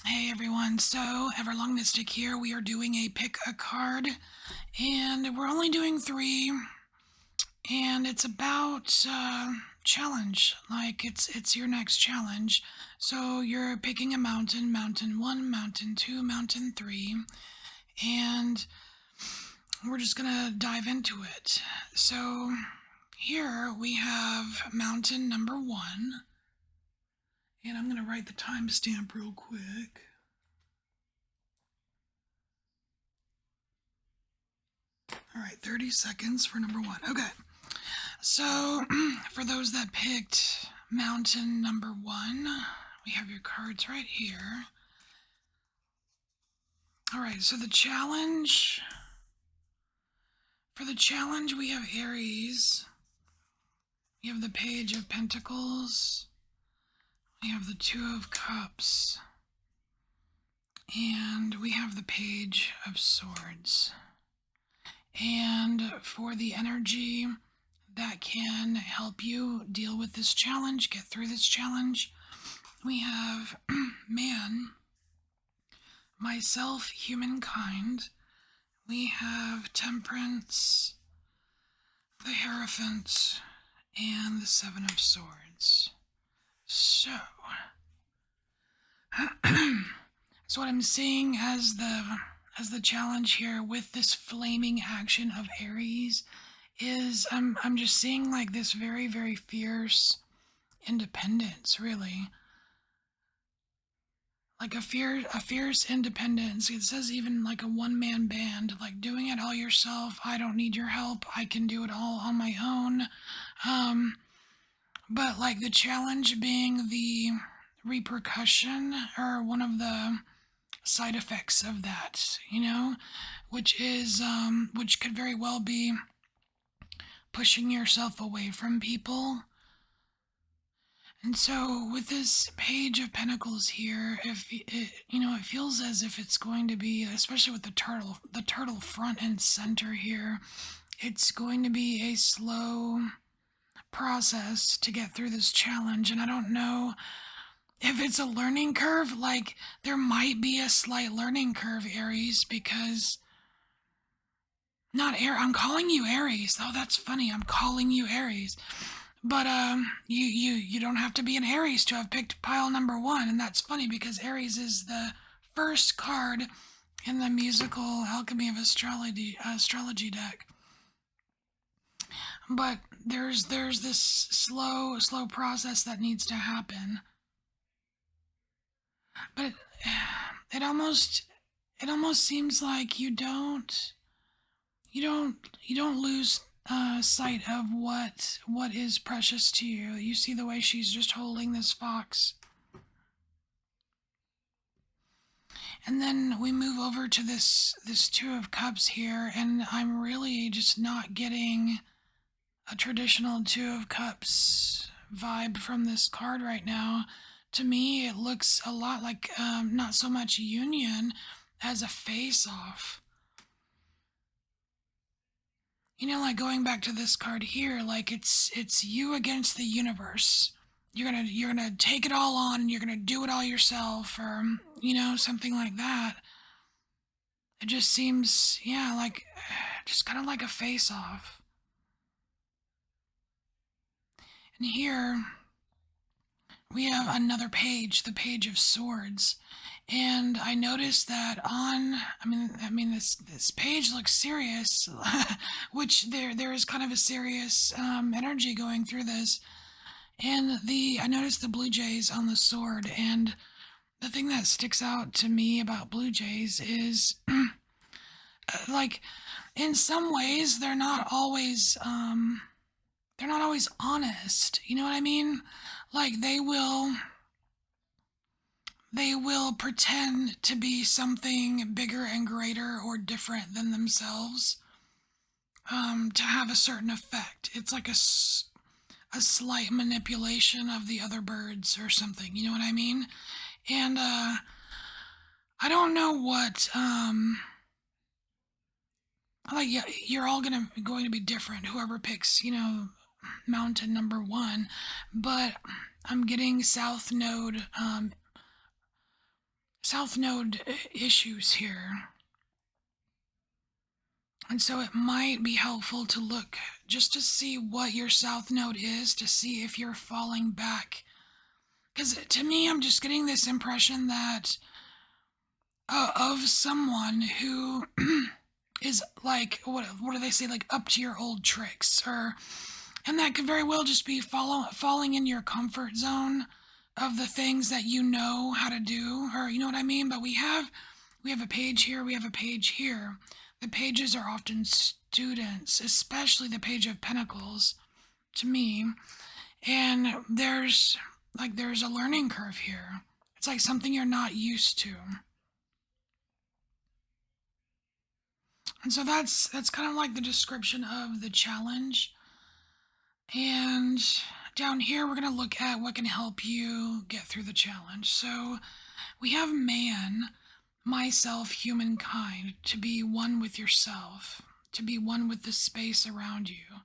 Hey everyone, so EverlongMystic here. We are doing a pick a card, and we're only doing three, and it's about challenge. Like it's your next challenge. So you're picking a mountain, mountain one, mountain two, mountain three, and we're just gonna dive into it. So here we have mountain number one, and I'm gonna write the timestamp real quick. All right, 30 seconds for number one. Okay. So, for those that picked mountain number one, we have your cards right here. All right, so for the challenge, we have Aries. We have the Page of Pentacles. We have the Two of Cups. And we have the Page of Swords. And for the energy that can help you deal with this challenge, get through this challenge, we have man, myself, humankind. We have temperance, the Hierophant, and the Seven of Swords. So what I'm seeing as the challenge here with this flaming action of Aries is I'm just seeing like this very, very fierce independence, really. Like a fierce independence. It says even like a one-man band, like doing it all yourself. I don't need your help. I can do it all on my own. But like the challenge being the repercussion or one of the side effects of that, which is which could very well be pushing yourself away from people. And so with this Page of Pentacles here, if it feels as if it's going to be, especially with the turtle front and center here, it's going to be a slow process to get through this challenge. And I don't know if it's a learning curve. Like there might be a slight learning curve, Aries, because I'm calling you Aries. Oh, that's funny. I'm calling you Aries. But you don't have to be an Aries to have picked pile number one, and that's funny because Aries is the first card in the musical Alchemy of astrology deck. But there's this slow process that needs to happen. But it almost seems like you don't lose sight of what is precious to you. You see the way she's just holding this fox. And then we move over to this Two of Cups here, and I'm really just not getting a traditional Two of Cups vibe from this card right now. To me, it looks a lot like not so much union as a face-off. Like going back to this card here, like it's you against the universe. You're gonna take it all on, and you're gonna do it all yourself, or something like that. It just seems, yeah, like just kind of like a face-off. And here we have another page, the Page of Swords. And I noticed that this page looks serious, which there is kind of a serious energy going through this. And I noticed the blue jays on the sword, and the thing that sticks out to me about blue jays is, like, in some ways they're not always honest. You know what I mean? Like they will pretend to be something bigger and greater or different than themselves, to have a certain effect. It's like a slight manipulation of the other birds or something. You know what I mean? And I don't know what like, yeah, you're all going to be different, whoever picks mountain number one, but I'm getting South Node South Node issues here. And so it might be helpful to look just to see what your South Node is, to see if you're falling back. Because to me, I'm just getting this impression that of someone who is like, what do they say, like up to your old tricks, or and that could very well just be falling in your comfort zone of the things that you know how to do, or you know what I mean. But we have a page here, we have a page here. The pages are often students, especially the page of Pentacles to me. And there's a learning curve here. It's like something you're not used to. And so that's kind of like the description of the challenge. And down here, we're going to look at what can help you get through the challenge. So we have man, myself, humankind, to be one with yourself, to be one with the space around you.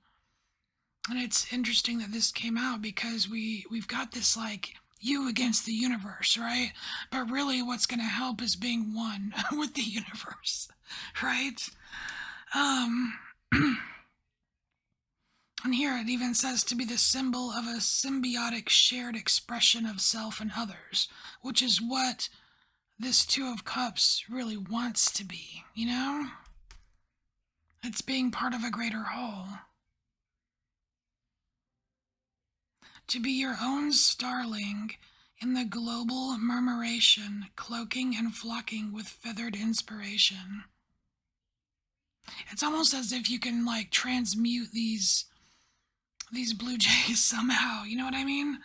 And it's interesting that this came out because we've got this like you against the universe, right? But really what's going to help is being one with the universe, right? Um And here it even says to be the symbol of a symbiotic shared expression of self and others, which is what this Two of Cups really wants to be, you know? It's being part of a greater whole. To be your own starling in the global murmuration, cloaking and flocking with feathered inspiration. It's almost as if you can like transmute these blue jays somehow, you know what I mean?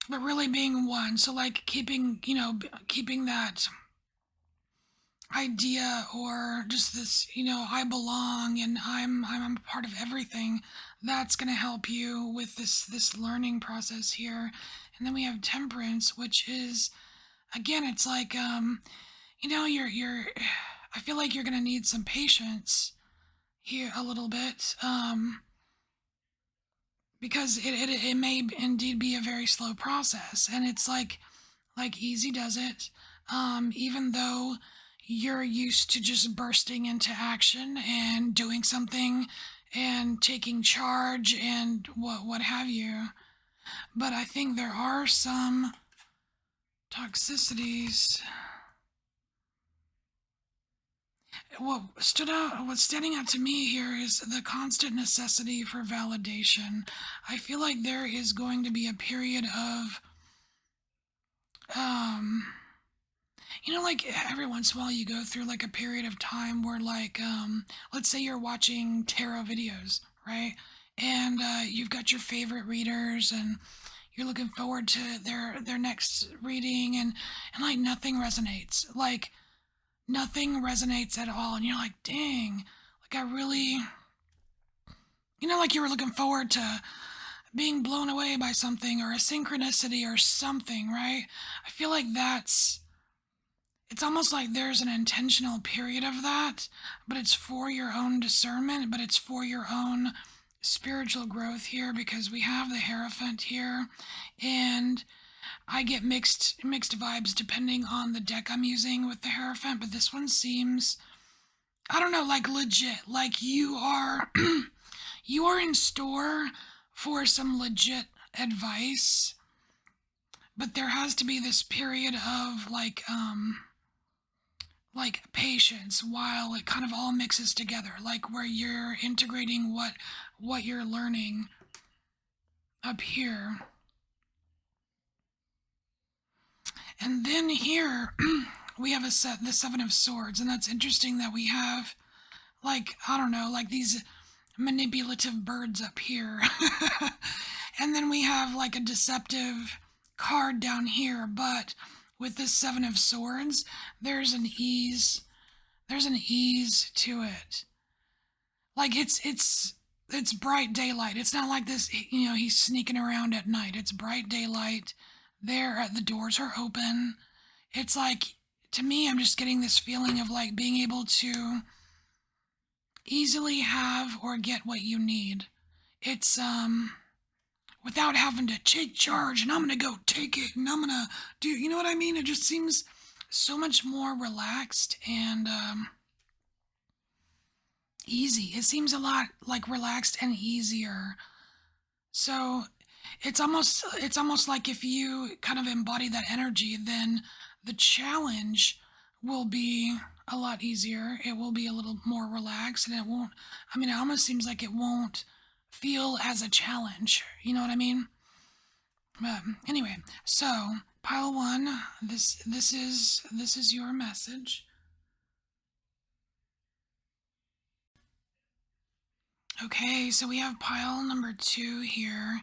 But really being one, so like keeping that idea, or just this, I belong and I'm a part of everything. That's going to help you with this learning process here. And then we have temperance, which is, again, it's like you're I feel like you're going to need some patience here a little bit, because it may indeed be a very slow process, and it's like easy does it, even though you're used to just bursting into action and doing something and taking charge and what have you. But I think there are some toxicities. What's standing out to me here is the constant necessity for validation. I feel like there is going to be a period of um like every once in a while you go through like a period of time where like let's say you're watching tarot videos, right? And you've got your favorite readers and you're looking forward to their next reading, and like nothing resonates. Like nothing resonates at all, and you're like, dang, like I really, like you were looking forward to being blown away by something or a synchronicity or something, right? I feel like it's almost like there's an intentional period of that, but it's for your own discernment, but it's for your own spiritual growth here, because we have the Hierophant here, and I get mixed vibes depending on the deck I'm using with the Hierophant, but this one seems, I don't know, like legit, like you are you are in store for some legit advice, but there has to be this period of like patience while it kind of all mixes together, like where you're integrating what you're learning up here. And then here we have the Seven of Swords, and that's interesting that we have like, I don't know, like these manipulative birds up here. And then we have like a deceptive card down here, but with this Seven of Swords, there's an ease to it. Like it's bright daylight. It's not like this, he's sneaking around at night. It's bright daylight. The doors are open. It's like, to me, I'm just getting this feeling of like being able to easily have or get what you need. It's without having to take charge and I'm gonna go take it and I'm gonna do, you know what I mean? It just seems so much more relaxed and easy. It seems a lot like relaxed and easier. So it's almost like if you kind of embody that energy, then the challenge will be a lot easier. It will be a little more relaxed and it won't, I mean, it almost seems like it won't feel as a challenge. You know what I mean? But anyway, so pile one, this is your message. Okay, so we have pile number two here,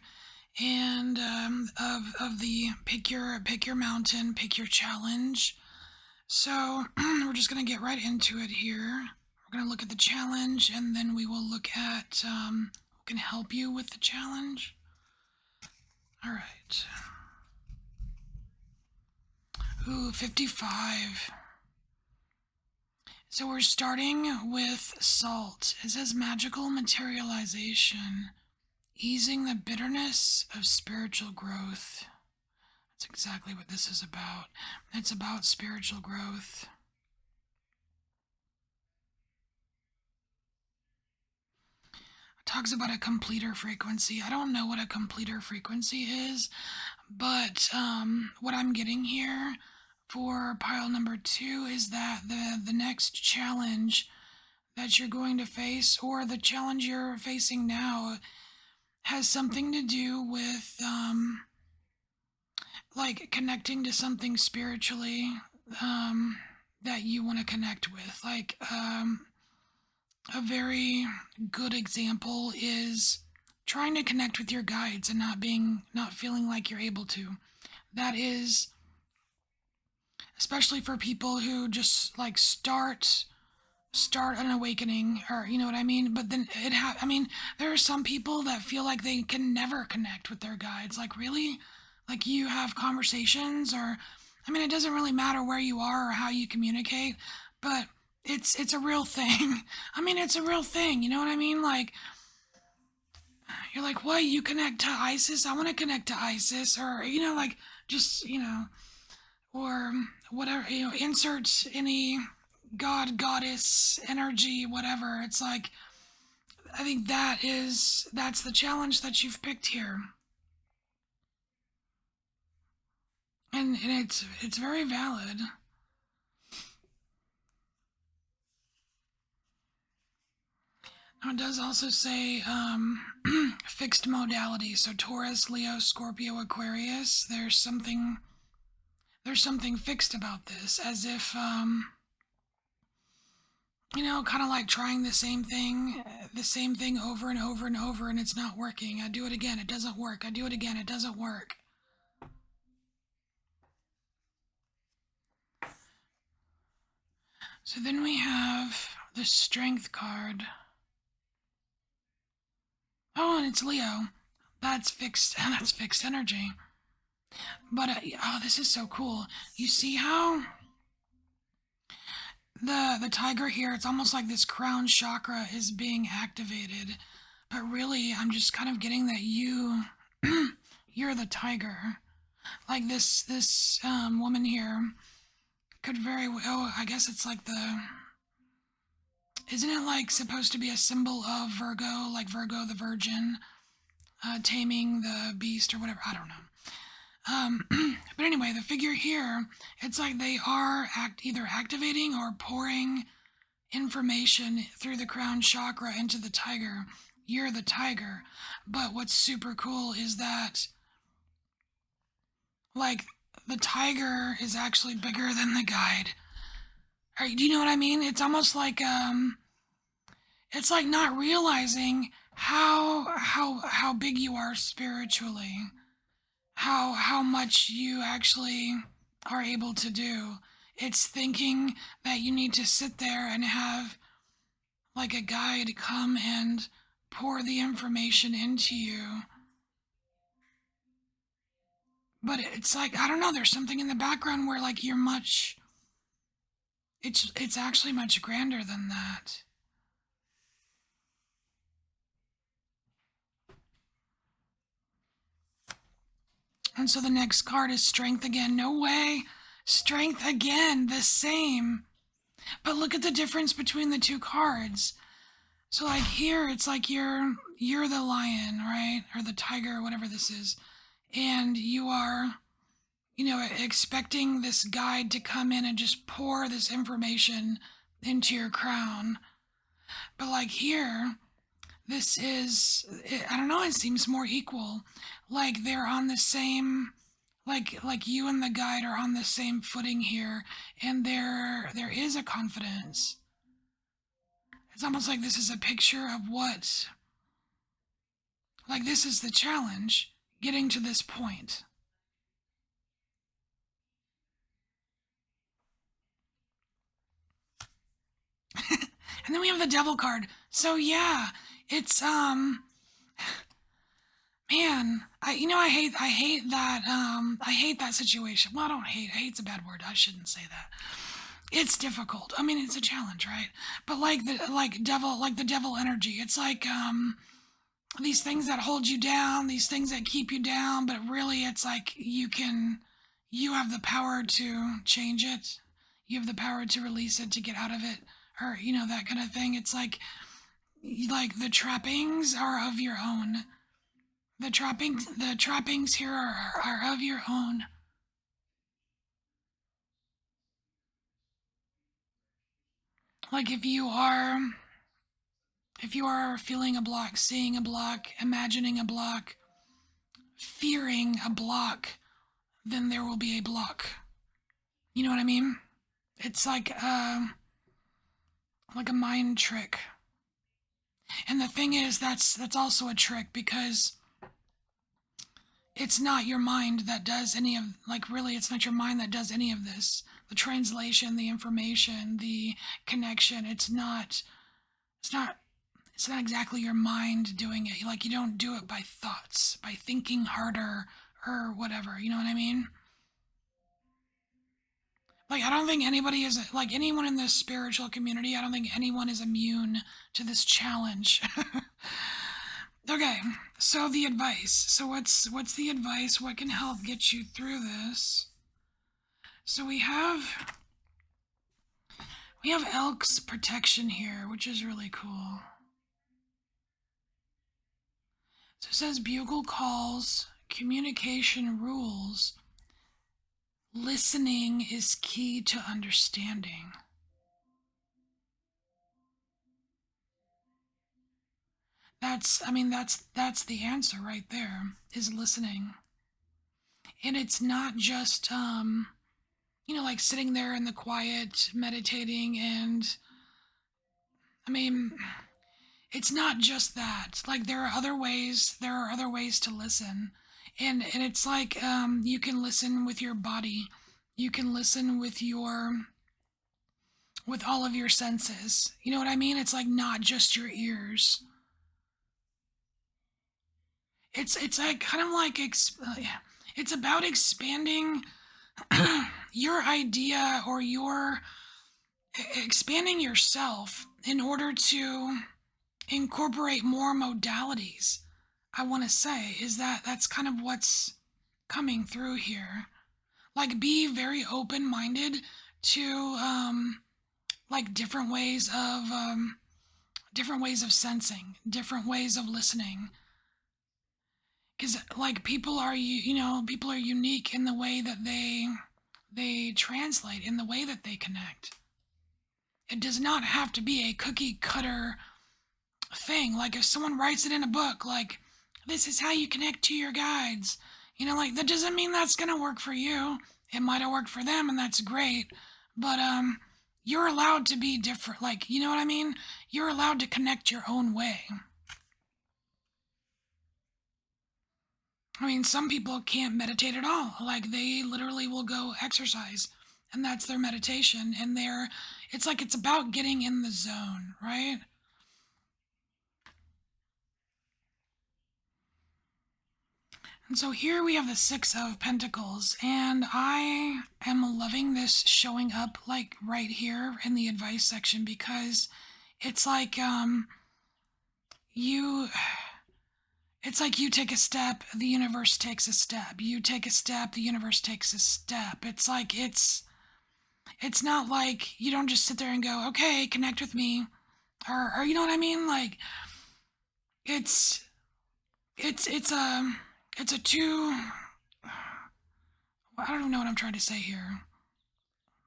and of the pick your mountain, pick your challenge. So we're just gonna get right into it here. We're gonna look at the challenge, and then we will look at who can help you with the challenge. All right. Ooh, 55. So we're starting with salt. It says magical materialization, easing the bitterness of spiritual growth. That's exactly what this is about. It's about spiritual growth. It talks about a completer frequency. I don't know what a completer frequency is, but what I'm getting here for pile number two is that the next challenge that you're going to face, or the challenge you're facing now, has something to do with like connecting to something spiritually um, that you want to connect with. Like a very good example is trying to connect with your guides and not feeling like you're able to. That is especially for people who just like start an awakening, or you know what I mean. But then I mean, there are some people that feel like they can never connect with their guides. Like, really? Like, you have conversations, or I mean, it doesn't really matter where you are or how you communicate, but it's a real thing. I mean, it's a real thing, you know what I mean? Like, you're like, what, you connect to Isis? I want to connect to Isis, or like, just or whatever, insert any god, goddess, energy, whatever. It's like, I think that's the challenge that you've picked here. And it's very valid. Now, it does also say fixed modality. So Taurus, Leo, Scorpio, Aquarius. There's something fixed about this, as if kind of like trying the same thing over and over and over, and it's not working. I do it again, it doesn't work. I do it again, it doesn't work. So then we have the Strength card. Oh, and it's Leo. That's fixed. That's fixed energy. But oh, this is so cool. You see how the tiger here? It's almost like this crown chakra is being activated. But really, I'm just kind of getting that you're the tiger. Like this woman here could very well. Oh, I guess it's like the. Isn't it like supposed to be a symbol of Virgo, like Virgo the Virgin, taming the beast or whatever? I don't know. But anyway, the figure here, it's like they are either activating or pouring information through the crown chakra into the tiger. You're the tiger. But what's super cool is that, like, the tiger is actually bigger than the guide. Do you know what I mean? It's almost like it's like not realizing how big you are spiritually, how much you actually are able to do. It's thinking that you need to sit there and have like a guide come and pour the information into you. But it's like, I don't know, there's something in the background where like you're much it's actually much grander than that. And so the next card is Strength again. No way. Strength again, the same. But look at the difference between the two cards. So like here, it's like you're the lion, right? Or the tiger, or whatever this is. And you are, expecting this guide to come in and just pour this information into your crown. But like here, this is, I don't know, it seems more equal. Like they're on the same, like you and the guide are on the same footing here, and there is a confidence. It's almost like this is a picture of what, like this is the challenge, getting to this point. And then we have the devil card. So yeah, it's man, I hate that situation. Well, I don't hate. Hate's a bad word. I shouldn't say that. It's difficult. I mean, it's a challenge, right? But like the devil energy. It's like these things that hold you down, these things that keep you down, but really it's like you have the power to change it. You have the power to release it, to get out of it, or that kind of thing. It's like the trappings are of your own. The trappings here are of your own. Like if you are feeling a block, seeing a block, imagining a block, fearing a block, then there will be a block. You know what I mean? It's like a mind trick. And the thing is, that's also a trick, because it's not your mind that does any of, like, really, it's not your mind that does any of this. The translation, the information, the connection, it's not exactly your mind doing it. Like, you don't do it by thoughts, by thinking harder or whatever. You know what I mean? Like, I don't think anybody is, like, anyone in this spiritual community, I don't think anyone is immune to this challenge. Okay, so the advice. So what's the advice? What can help get you through this? So we have Elk's protection here, which is really cool. So it says bugle calls, communication rules, listening is key to understanding. That's the answer right there, is listening. And it's not just like sitting there in the quiet meditating, and I mean, it's not just that. Like there are other ways to listen. And it's like you can listen with your body. You can listen with all of your senses. You know what I mean? It's like not just your ears. It's like kind of like it's about expanding your idea, or your expanding yourself in order to incorporate more modalities. I want to say is that's kind of what's coming through here. Like, be very open-minded to like different ways of sensing, different ways of listening. Because like people are unique in the way that they translate, in the way that they connect. It does not have to be a cookie cutter thing. Like, if someone writes it in a book, like, this is how you connect to your guides, like, that doesn't mean that's gonna work for you. It might have worked for them, and that's great. But you're allowed to be different. Like, you know what I mean? You're allowed to connect your own way. I mean, some people can't meditate at all. Like, they literally will go exercise, and that's their meditation. And it's like it's about getting in the zone, right? And so here we have the Six of Pentacles, and I am loving this showing up, like, right here in the advice section, because it's like you It's like you take a step, the universe takes a step. You take a step, the universe takes a step. It's like it's not like you don't just sit there and go, okay, connect with me, or you know what I mean? Like it's it's it's a it's a two. I don't know what I'm trying to say here.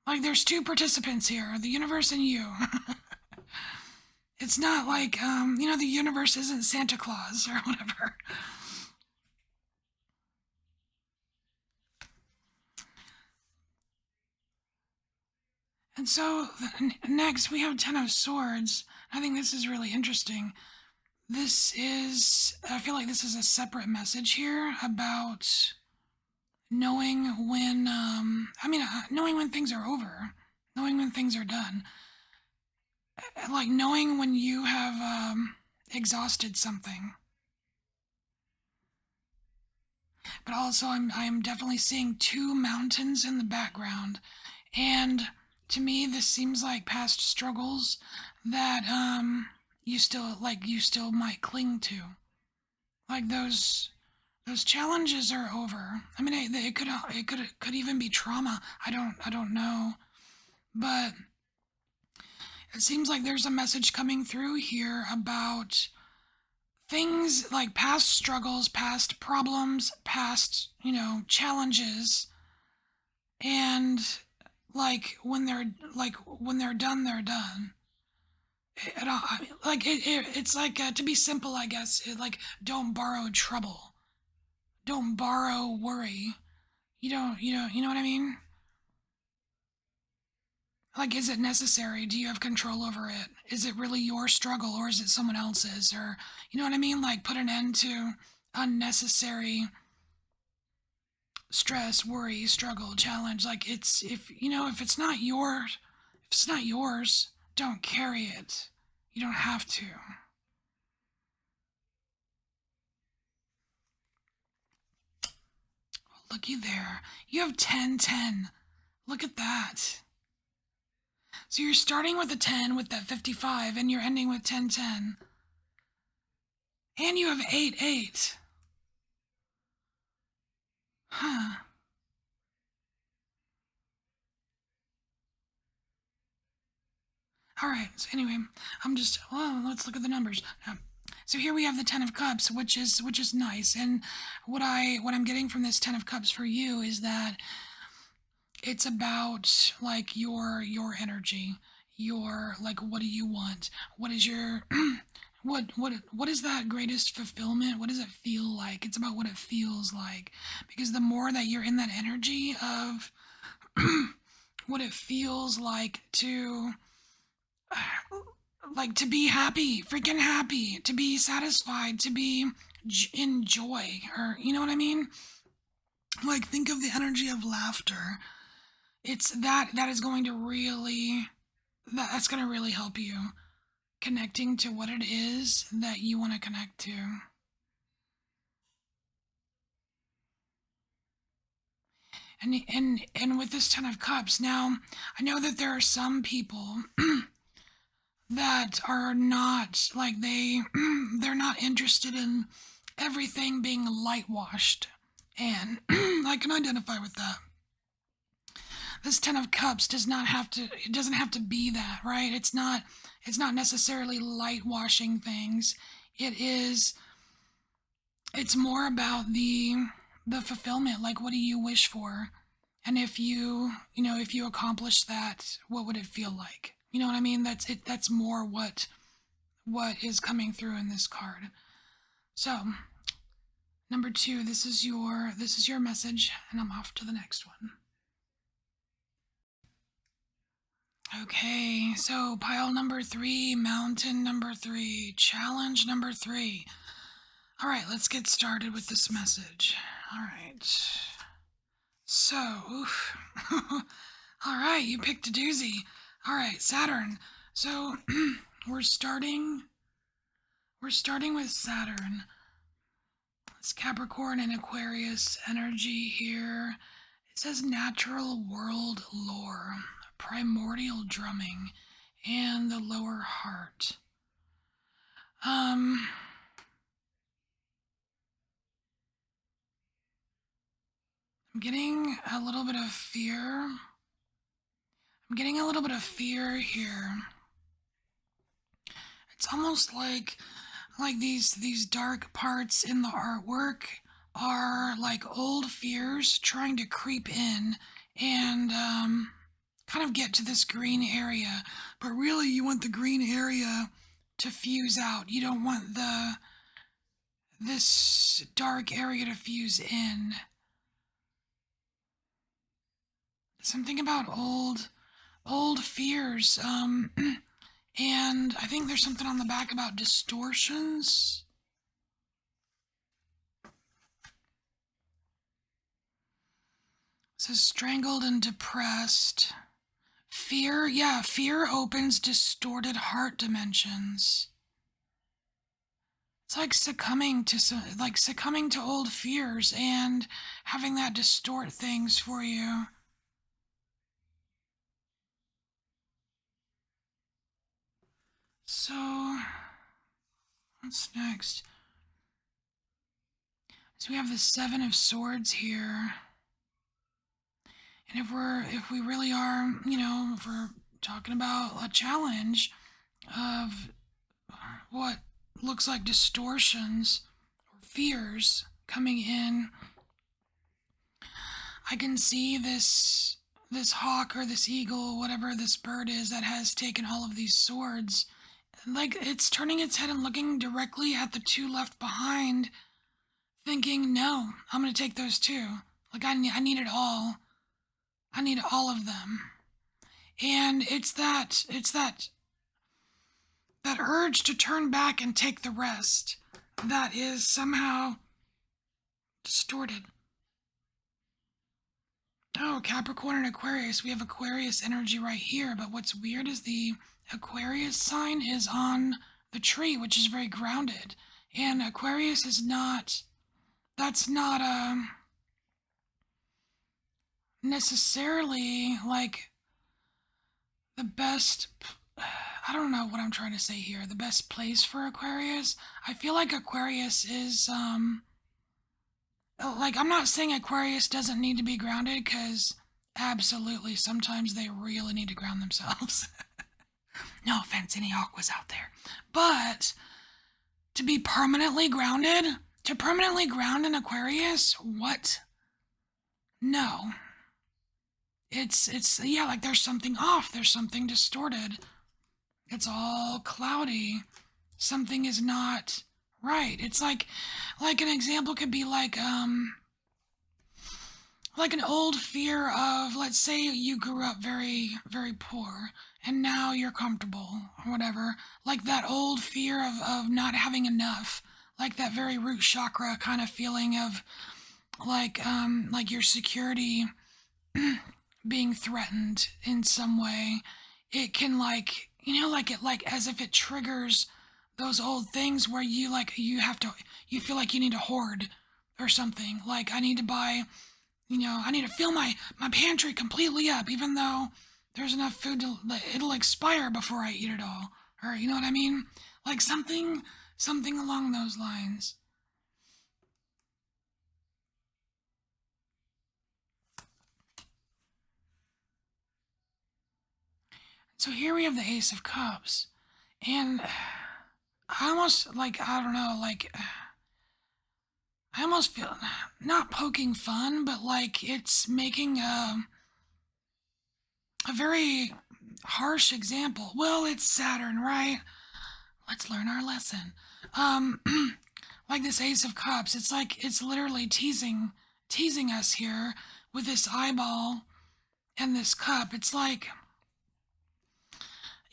Like there's two participants here, the universe and you. It's not like the universe isn't Santa Claus or whatever. And so next we have Ten of Swords. I think this is really interesting. I feel like this is a separate message here about knowing when, knowing when things are over, knowing when things are done, like knowing when you have exhausted something. But also, I'm definitely seeing two mountains in the background, and to me, this seems like past struggles that you still might cling to, like those challenges are over. I mean, it could even be trauma. I don't know, but it seems like there's a message coming through here about things like past struggles, past problems, past challenges, and when they're done, they're done. It's like to be simple, I guess. Like don't borrow trouble, don't borrow worry. You know what I mean? Like, is it necessary? Do you have control over it? Is it really your struggle or is it someone else's? Or, you know what I mean? Like, put an end to unnecessary stress, worry, struggle, challenge. Like, if it's not yours, don't carry it. You don't have to. Looky there. You have 10-10. Look at that. So you're starting with a 10 with that 55 and you're ending with 10-10. And you have 8-8. Huh. All right. So anyway, let's look at the numbers. So here we have the 10 of Cups, which is nice. And what I'm getting from this 10 of Cups for you is that it's about like your energy, your like what do you want? What is your what is that greatest fulfillment? What does it feel like? It's about what it feels like. Because the more that you're in that energy of what it feels like to be happy, freaking happy, to be satisfied, to be in joy, or you know what I mean? Like think of the energy of laughter. It's that is going to really that's going to really help you connecting to what it is that you want to connect to. And with this 10 of Cups, now I know that there are some people that are not like they're not interested in everything being light washed, and I can identify with that. This 10 of Cups doesn't have to be that, right? It's not necessarily light washing things. It's more about the fulfillment, like what do you wish for? And if you accomplish that, what would it feel like? You know what I mean? That's more what is coming through in this card. So, number 2, this is your message, and I'm off to the next one. Okay, so pile number 3, mountain number 3, challenge number 3. All right, let's get started with this message. All right. So, oof. All right, you picked a doozy. All right, Saturn. So, we're starting with Saturn. It's Capricorn and Aquarius energy here. It says natural world lore, primordial drumming, and the lower heart. I'm getting a little bit of fear. I'm getting a little bit of fear here. It's almost like these dark parts in the artwork are like old fears trying to creep in and kind of get to this green area. But really, you want the green area to fuse out. You don't want the this dark area to fuse in. Something about old fears. And I think there's something on the back about distortions. It says strangled and depressed. Fear, yeah, fear opens distorted heart dimensions. It's like succumbing to old fears and having that distort things for you. So, what's next? So we have the Seven of Swords here. And if we really are, if we're talking about a challenge of what looks like distortions or fears coming in, I can see this hawk or this eagle, whatever this bird is that has taken all of these swords. Like it's turning its head and looking directly at the two left behind, thinking, no, I'm going to take those too. Like I need it all. I need all of them. And it's that urge to turn back and take the rest that is somehow distorted. Oh, Capricorn and Aquarius. We have Aquarius energy right here, but what's weird is the Aquarius sign is on the tree, which is very grounded. And Aquarius is not, that's not necessarily like the best, I don't know what I'm trying to say here, the best place for Aquarius. I feel like Aquarius is, like, I'm not saying Aquarius doesn't need to be grounded, because absolutely, sometimes they really need to ground themselves. No offense, any Aquas out there. But to be permanently grounded, to permanently ground an Aquarius, what? No. It's yeah, like there's something off, there's something distorted. It's all cloudy. Something is not right. It's like an example could be like an old fear of, let's say you grew up very, very poor and now you're comfortable or whatever. Like that old fear of not having enough. Like that very root chakra kind of feeling of like your security being threatened in some way. It can like as if it triggers those old things where you feel like you need to hoard or something. Like I need to buy, I need to fill my pantry completely up, even though there's enough food it'll expire before I eat it all. Or you know what I mean? Like something along those lines. So here we have the Ace of Cups. And I almost I don't know, I almost feel not poking fun, but like it's making a very harsh example. Well, it's Saturn, right? Let's learn our lesson. Um, like this Ace of Cups, it's like it's literally teasing us here with this eyeball and this cup. It's like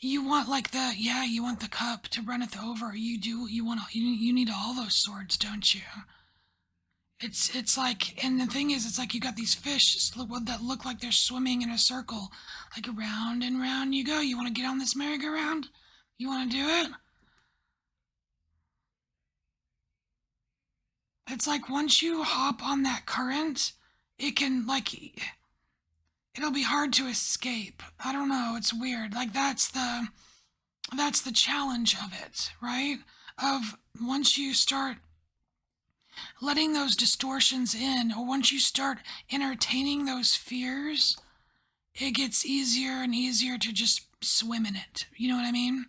you want you want the cup to runneth over. You need all those swords, don't you? It's like, and the thing is, it's like you got these fish that look like they're swimming in a circle, like around and round you go. You want to get on this merry-go-round? You want to do it? It's like once you hop on that current, it can it'll be hard to escape. I don't know. It's weird. Like that's the challenge of it, right? Of once you start letting those distortions in, or once you start entertaining those fears, it gets easier and easier to just swim in it. You know what I mean?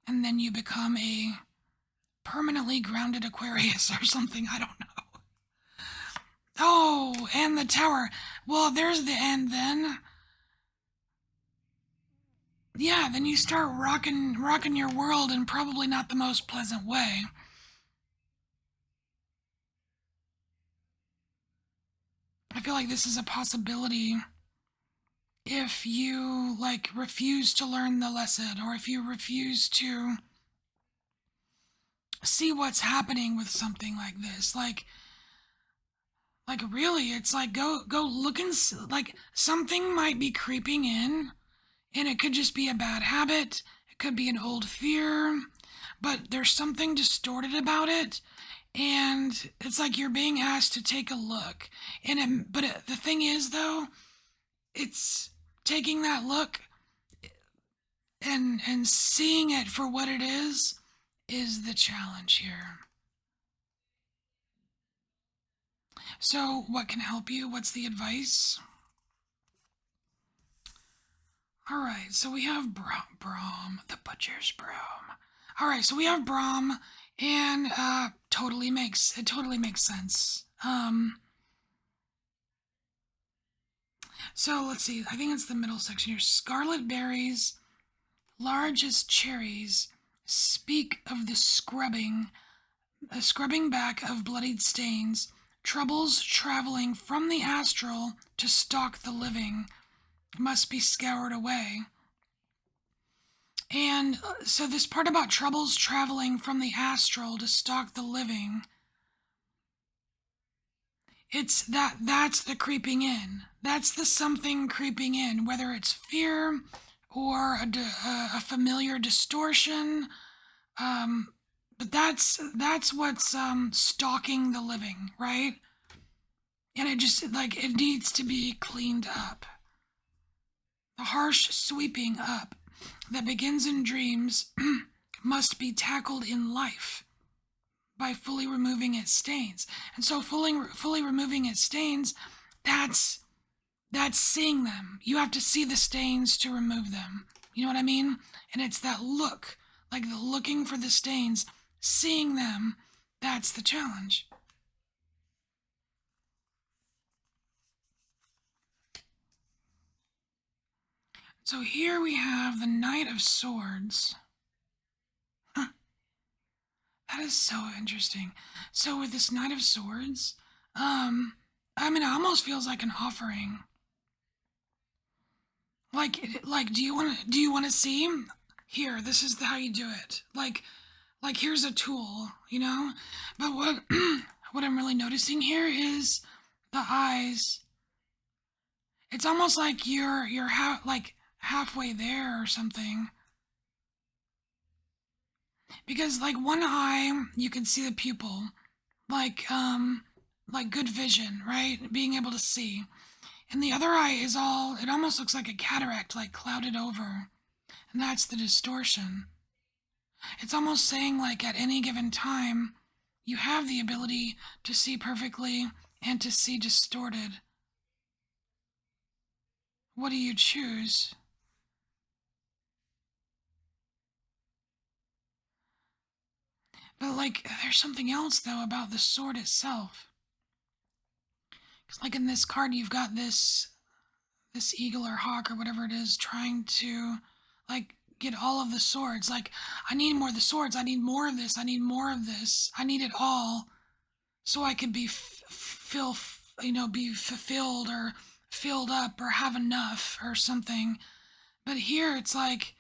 And then you become a permanently grounded Aquarius or something. I don't know. Oh, and the tower. Well, there's the end then. Yeah, then you start rocking your world in probably not the most pleasant way. I feel like this is a possibility if you like refuse to learn the lesson, or if you refuse to see what's happening with something like this. Like really, it's like go look and like something might be creeping in, and it could just be a bad habit, it could be an old fear, but there's something distorted about it, and it's like you're being asked to take a look. The thing is though, it's taking that look and seeing it for what it is the challenge here. So, what can help you? What's the advice? All right, so we have Brahm, the butcher's broom. All right, so we have Brahm, and it totally makes sense. So let's see. I think it's the middle section here. Scarlet berries, large as cherries, speak of the scrubbing back of bloodied stains, troubles traveling from the astral to stalk the living, must be scoured away. And so this part about troubles traveling from the astral to stalk the living, that's the creeping in. That's the something creeping in, whether it's fear or a familiar distortion. But that's what's stalking the living, right? And it just like it needs to be cleaned up. The harsh sweeping up that begins in dreams must be tackled in life by fully removing its stains. And so fully removing its stains, that's seeing them. You have to see the stains to remove them. You know what I mean? And it's that look, like the looking for the stains, seeing them, that's the challenge. So here we have the Knight of Swords. Huh, that is so interesting. So with this Knight of Swords, I mean, it almost feels like an offering. Like, do you want to see? Here, this is how you do it. Like here's a tool, you know. But what what I'm really noticing here is the eyes. It's almost like you're like halfway there or something. Because like one eye, you can see the pupil, like good vision, right? Being able to see. And the other eye is all, it almost looks like a cataract, like clouded over. And that's the distortion. It's almost saying like at any given time, you have the ability to see perfectly and to see distorted. What do you choose? But like, there's something else though about the sword itself. Because like in this card, you've got this eagle or hawk or whatever it is trying to like get all of the swords. Like, I need more of the swords. I need more of this. I need more of this. I need it all so I can be be fulfilled or filled up or have enough or something. But here it's like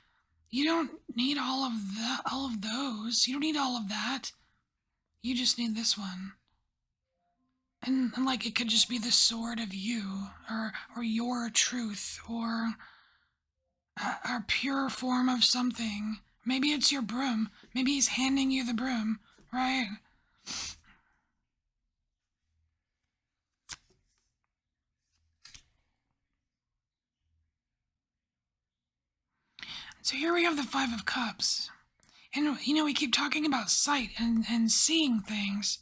you don't need all of those. You don't need all of that. You just need this one. And like it could just be the sword of you or your truth or a pure form of something. Maybe it's your broom. Maybe he's handing you the broom, right? So here we have the Five of Cups. And we keep talking about sight and seeing things.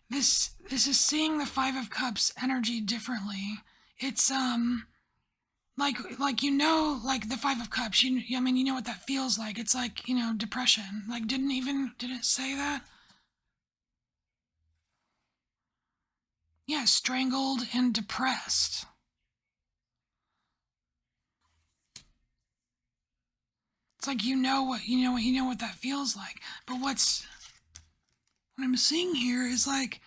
This is seeing the 5 of Cups energy differently. It's like like the 5 of Cups. I mean, you know what that feels like. It's like, depression. Like didn't say that? Yeah, strangled and depressed. It's like what that feels like. But what I'm seeing here is like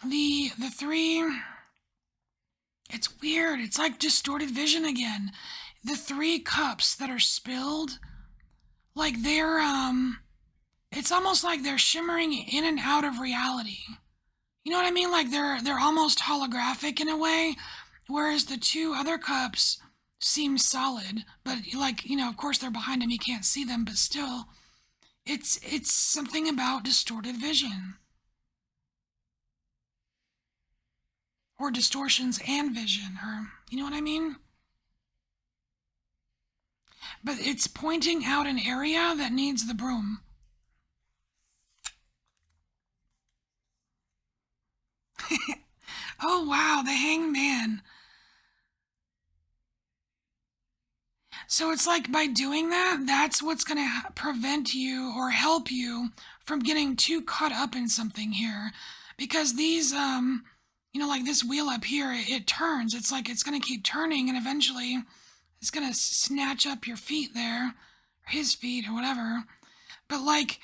the 3. It's weird. It's like distorted vision again. The 3 cups that are spilled, like it's almost like they're shimmering in and out of reality. You know what I mean? Like they're almost holographic in a way, whereas the 2 other cups seem solid, but like, of course they're behind him, you can't see them, but still it's something about distorted vision or distortions and vision, or you know what I mean? But it's pointing out an area that needs the broom. Oh wow, the hangman. So it's like by doing that, that's what's going to prevent you or help you from getting too caught up in something here. Because these, like this wheel up here, it turns. It's like it's going to keep turning and eventually it's going to snatch up your feet there, or his feet, or whatever. But like,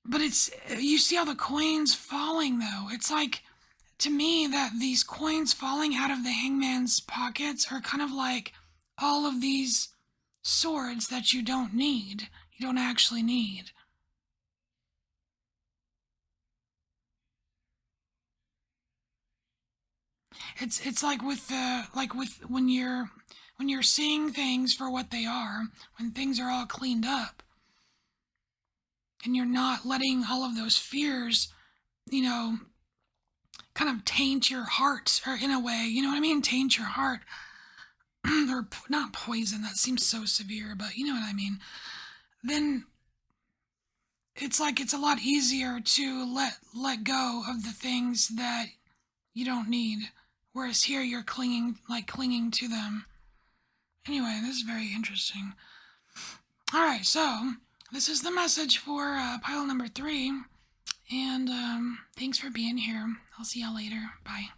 but it's, you see all the coins falling though. It's like, to me, that these coins falling out of the hangman's pockets are kind of like all of these swords that you don't need. You don't actually need. It's like with the like with when you're seeing things for what they are, when things are all cleaned up, and you're not letting all of those fears, you know, kind of taint your heart, or in a way, you know what I mean? Taint your heart. Or not poison, that seems so severe, but you know what I mean. Then it's like it's a lot easier to let go of the things that you don't need, whereas here you're clinging to them. Anyway, this is very interesting. All right, so this is the message for pile number 3, and thanks for being here. I'll see y'all later. Bye.